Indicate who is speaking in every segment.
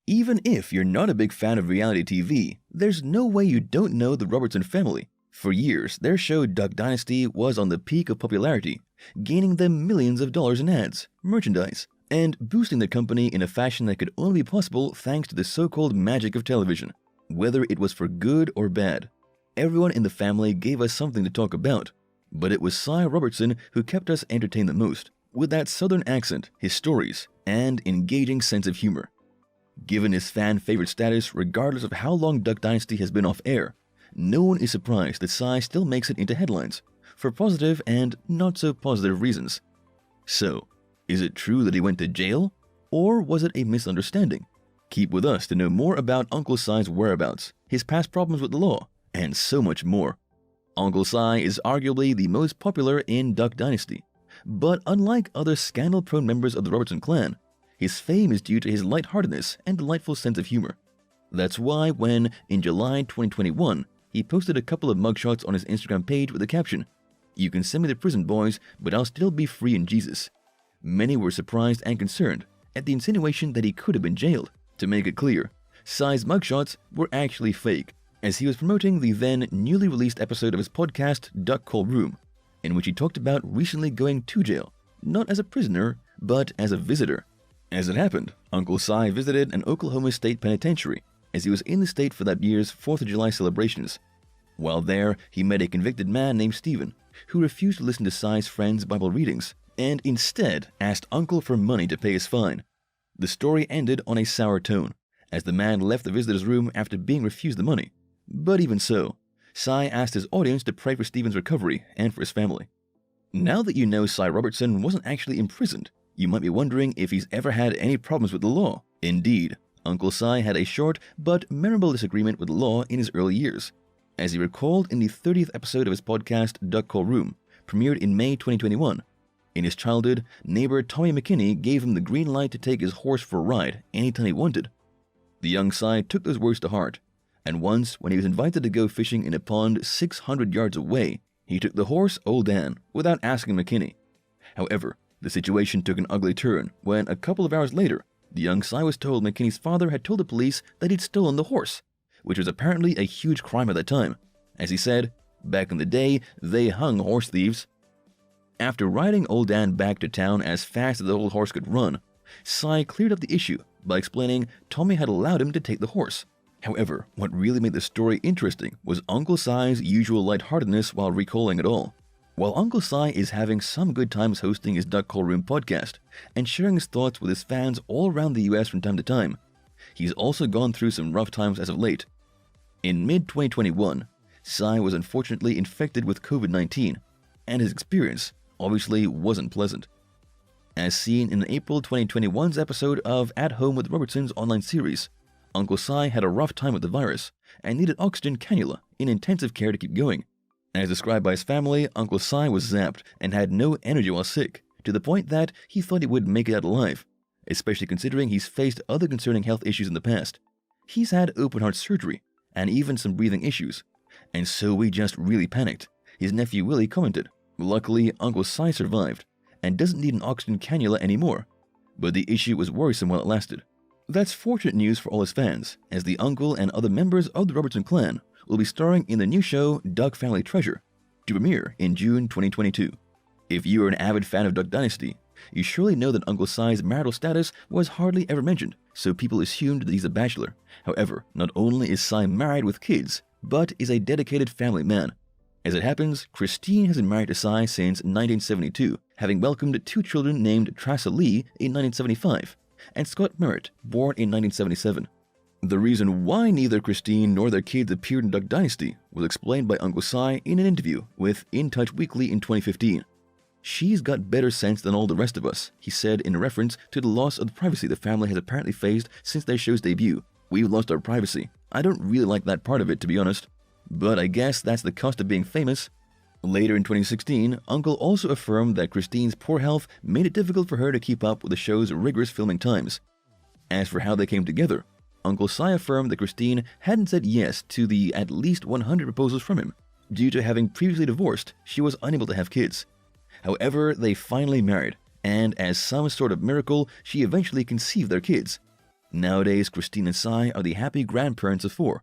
Speaker 1: Even if you're not a big fan of reality TV, there's no way you don't know the Robertson family. For years, their show Duck Dynasty was on the peak of popularity, gaining them millions of dollars in ads, merchandise, and boosting the company in a fashion that could only be possible thanks to the so-called magic of television. Whether it was for good or bad, everyone in the family gave us something to talk about. But it was Si Robertson who kept us entertained the most, with that southern accent, his stories, and engaging sense of humor. Given his fan-favorite status regardless of how long Duck Dynasty has been off air, no one is surprised that Si still makes it into headlines, for positive and not-so-positive reasons. So, is it true that he went to jail? Or was it a misunderstanding? Keep with us to know more about Uncle Si's whereabouts, his past problems with the law, and so much more. Uncle Si is arguably the most popular in Duck Dynasty, but unlike other scandal-prone members of the Robertson clan, his fame is due to his lightheartedness and delightful sense of humor. That's why when, in July 2021, he posted a couple of mugshots on his Instagram page with the caption, "You can send me to prison, boys, but I'll still be free in Jesus." Many were surprised and concerned at the insinuation that he could have been jailed. To make it clear, Si's mugshots were actually fake, as he was promoting the then newly released episode of his podcast Duck Room, in which he talked about recently going to jail, not as a prisoner, but as a visitor. As it happened, Uncle Si visited an Oklahoma State penitentiary, as he was in the state for that year's 4th of July celebrations. While there, he met a convicted man named Stephen, who refused to listen to Si's friends' Bible readings, and instead asked Uncle for money to pay his fine. The story ended on a sour tone, as the man left the visitor's room after being refused the money. But even so, Si asked his audience to pray for Stephen's recovery and for his family. Now that you know Si Robertson wasn't actually imprisoned, you might be wondering if he's ever had any problems with the law. Indeed, Uncle Si had a short but memorable disagreement with the law in his early years. As he recalled in the 30th episode of his podcast Duck Room, premiered in May 2021, in his childhood, neighbor Tommy McKinney gave him the green light to take his horse for a ride anytime he wanted. The young Si took those words to heart, and once, when he was invited to go fishing in a pond 600 yards away, he took the horse Old Dan without asking McKinney. However, the situation took an ugly turn when, a couple of hours later, the young Si was told McKinney's father had told the police that he'd stolen the horse, which was apparently a huge crime at that time. As he said, back in the day, they hung horse thieves. After riding Old Dan back to town as fast as the old horse could run, Si cleared up the issue by explaining Tommy had allowed him to take the horse. However, what really made the story interesting was Uncle Si's usual lightheartedness while recalling it all. While Uncle Si is having some good times hosting his Duck Room podcast and sharing his thoughts with his fans all around the US from time to time, he's also gone through some rough times as of late. In mid-2021, Si was unfortunately infected with COVID-19, and his experience obviously wasn't pleasant. As seen in April 2021's episode of At Home with Robertson's online series, Uncle Si had a rough time with the virus and needed oxygen cannula in intensive care to keep going. As described by his family, Uncle Si was zapped and had no energy while sick, to the point that he thought he wouldn't make it out alive, especially considering he's faced other concerning health issues in the past. He's had open-heart surgery and even some breathing issues, and so we just really panicked, his nephew Willie commented. Luckily, Uncle Si survived and doesn't need an oxygen cannula anymore, but the issue was worrisome while it lasted. That's fortunate news for all his fans, as the uncle and other members of the Robertson clan will be starring in the new show Duck Family Treasure, to premiere in June 2022. If you are an avid fan of Duck Dynasty, you surely know that Uncle Si's marital status was hardly ever mentioned, so people assumed that he's a bachelor. However, not only is Si married with kids, but is a dedicated family man. As it happens, Christine has been married to Si since 1972, having welcomed 2 children named Tressa Lee in 1975, and Scott Merritt, born in 1977. The reason why neither Christine nor their kids appeared in Duck Dynasty was explained by Uncle Si in an interview with In Touch Weekly in 2015. "She's got better sense than all the rest of us," he said in reference to the loss of the privacy the family has apparently faced since their show's debut. "We've lost our privacy. I don't really like that part of it, to be honest. But I guess that's the cost of being famous." Later in 2016, Uncle also affirmed that Christine's poor health made it difficult for her to keep up with the show's rigorous filming times. As for how they came together, Uncle Si affirmed that Christine hadn't said yes to the at least 100 proposals from him. Due to having previously divorced, she was unable to have kids. However, they finally married, and as some sort of miracle, she eventually conceived their kids. Nowadays, Christine and Si are the happy grandparents of 4.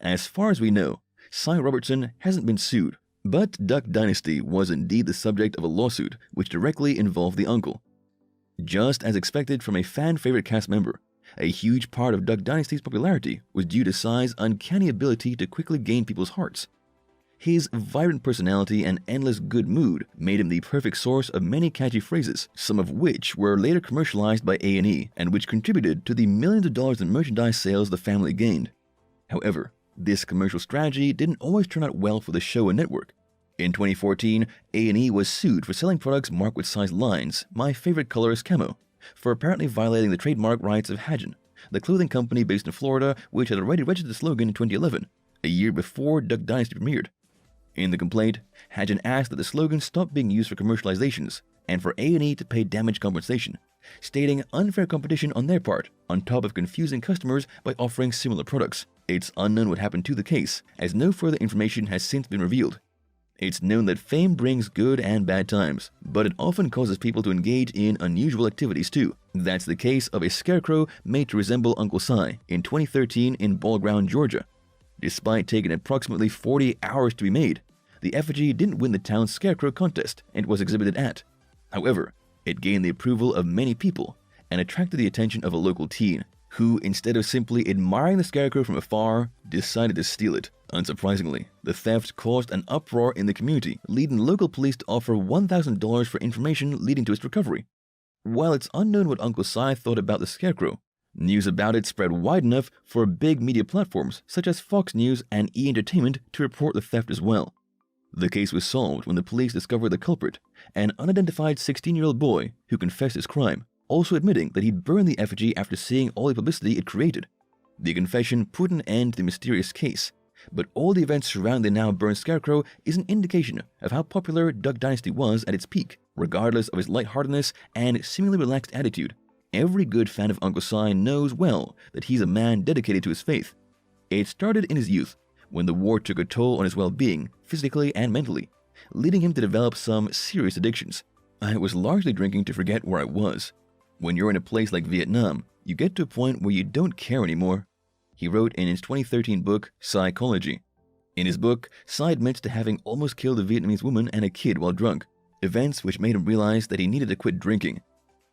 Speaker 1: As far as we know, Si Robertson hasn't been sued, but Duck Dynasty was indeed the subject of a lawsuit which directly involved the uncle. Just as expected from a fan-favorite cast member, a huge part of Duck Dynasty's popularity was due to Si's uncanny ability to quickly gain people's hearts. His vibrant personality and endless good mood made him the perfect source of many catchy phrases, some of which were later commercialized by A&E and which contributed to the millions of dollars in merchandise sales the family gained. However, this commercial strategy didn't always turn out well for the show and network. In 2014, A&E was sued for selling products marked with Si's lines, "My favorite color is camo," for apparently violating the trademark rights of Hagen, the clothing company based in Florida which had already registered the slogan in 2011, a year before Duck Dynasty premiered. In the complaint, Hagen asked that the slogan stop being used for commercializations and for A&E to pay damage compensation, stating unfair competition on their part, on top of confusing customers by offering similar products. It's unknown what happened to the case, as no further information has since been revealed. It's known that fame brings good and bad times, but it often causes people to engage in unusual activities too. That's the case of a scarecrow made to resemble Uncle Si in 2013 in Ball Ground, Georgia. Despite taking approximately 40 hours to be made, the effigy didn't win the town's scarecrow contest and was exhibited at. However, it gained the approval of many people and attracted the attention of a local teen, who, instead of simply admiring the scarecrow from afar, decided to steal it. Unsurprisingly, the theft caused an uproar in the community, leading local police to offer $1,000 for information leading to its recovery. While it's unknown what Uncle Si thought about the scarecrow, news about it spread wide enough for big media platforms such as Fox News and E! Entertainment to report the theft as well. The case was solved when the police discovered the culprit, an unidentified 16-year-old boy who confessed his crime, also admitting that he'd burned the effigy after seeing all the publicity it created. The confession put an end to the mysterious case, but all the events surrounding the now burned scarecrow is an indication of how popular Duck Dynasty was at its peak, regardless of his lightheartedness and seemingly relaxed attitude. Every good fan of Uncle Si knows well that he's a man dedicated to his faith. It started in his youth, when the war took a toll on his well-being, physically and mentally, leading him to develop some serious addictions. I was largely drinking to forget where I was. When you're in a place like Vietnam, you get to a point where you don't care anymore, he wrote in his 2013 book, Psychology. In his book, Si admits to having almost killed a Vietnamese woman and a kid while drunk, events which made him realize that he needed to quit drinking.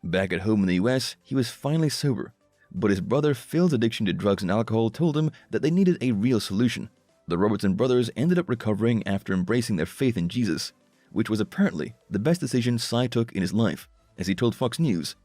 Speaker 1: Back at home in the US, he was finally sober, but his brother Phil's addiction to drugs and alcohol told him that they needed a real solution. The Robertson brothers ended up recovering after embracing their faith in Jesus, which was apparently the best decision Si took in his life, as he told Fox News.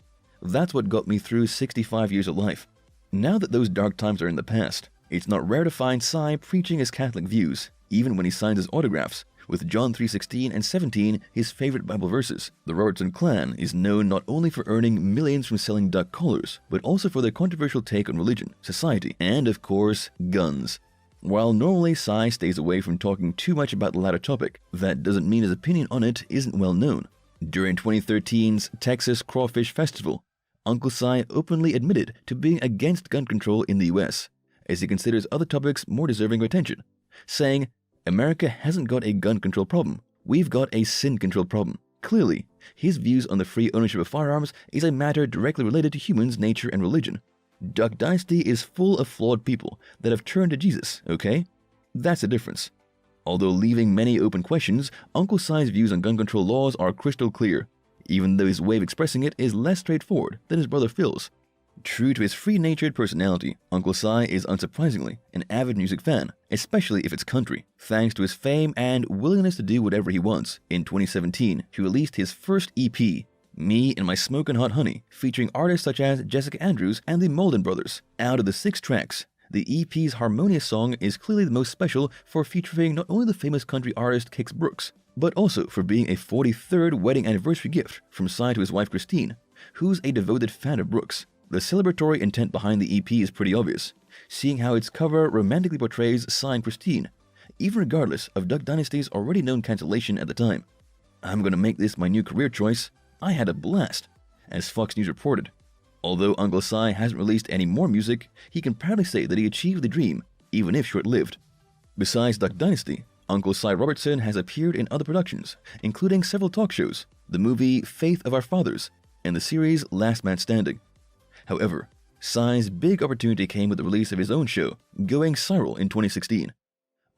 Speaker 1: "That's what got me through 65 years of life." Now that those dark times are in the past, it's not rare to find Si preaching his Catholic views, even when he signs his autographs, with John 3:16 and 17 his favorite Bible verses. The Robertson clan is known not only for earning millions from selling duck collars, but also for their controversial take on religion, society, and of course, guns. While normally Si stays away from talking too much about the latter topic, that doesn't mean his opinion on it isn't well known. During 2013's Texas Crawfish Festival, Uncle Si openly admitted to being against gun control in the US, as he considers other topics more deserving of attention, saying, "America hasn't got a gun control problem, we've got a sin control problem." Clearly, his views on the free ownership of firearms is a matter directly related to humans' nature and religion. Duck Dynasty is full of flawed people that have turned to Jesus, okay? That's the difference. Although leaving many open questions, Uncle Si's views on gun control laws are crystal clear, even though his way of expressing it is less straightforward than his brother Phil's. True to his free-natured personality, Uncle Si is unsurprisingly an avid music fan, especially if it's country. Thanks to his fame and willingness to do whatever he wants, in 2017, he released his first EP, Me and My Smokin' Hot Honey, featuring artists such as Jessica Andrews and the Molden Brothers. Out of the 6 tracks, the EP's harmonious song is clearly the most special for featuring not only the famous country artist Kix Brooks, but also for being a 43rd wedding anniversary gift from Si to his wife Christine, who's a devoted fan of Brooks. The celebratory intent behind the EP is pretty obvious, seeing how its cover romantically portrays Si and Christine, even regardless of Duck Dynasty's already known cancellation at the time. "I'm gonna make this my new career choice. I had a blast," as Fox News reported. Although Uncle Si hasn't released any more music, he can proudly say that he achieved the dream, even if short-lived. Besides Duck Dynasty, Uncle Si Robertson has appeared in other productions, including several talk shows, the movie Faith of Our Fathers, and the series Last Man Standing. However, Si's big opportunity came with the release of his own show, going viral in 2016.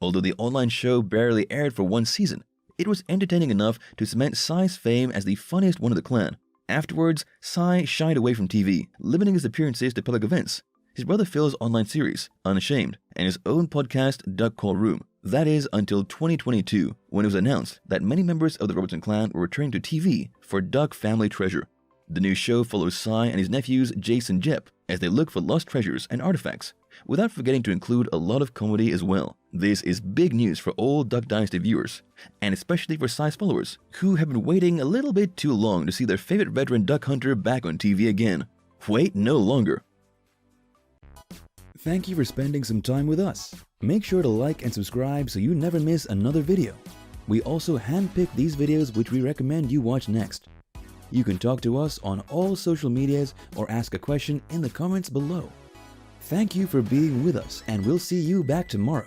Speaker 1: Although the online show barely aired for one season, it was entertaining enough to cement Si's fame as the funniest one of the clan. Afterwards, Si shied away from TV, limiting his appearances to public events. His brother Phil's online series, Unashamed, and his own podcast, Duck Call Room. That is until 2022, when it was announced that many members of the Robertson clan were returning to TV for Duck Family Treasure. The new show follows Si and his nephews Jace and Jep as they look for lost treasures and artifacts, without forgetting to include a lot of comedy as well. This is big news for all Duck Dynasty viewers, and especially for Si's followers, who have been waiting a little bit too long to see their favorite veteran duck hunter back on TV again. Wait no longer.
Speaker 2: Thank you for spending some time with us. Make sure to like and subscribe so you never miss another video. We also handpick these videos which we recommend you watch next. You can talk to us on all social medias or ask a question in the comments below. Thank you for being with us, and we'll see you back tomorrow.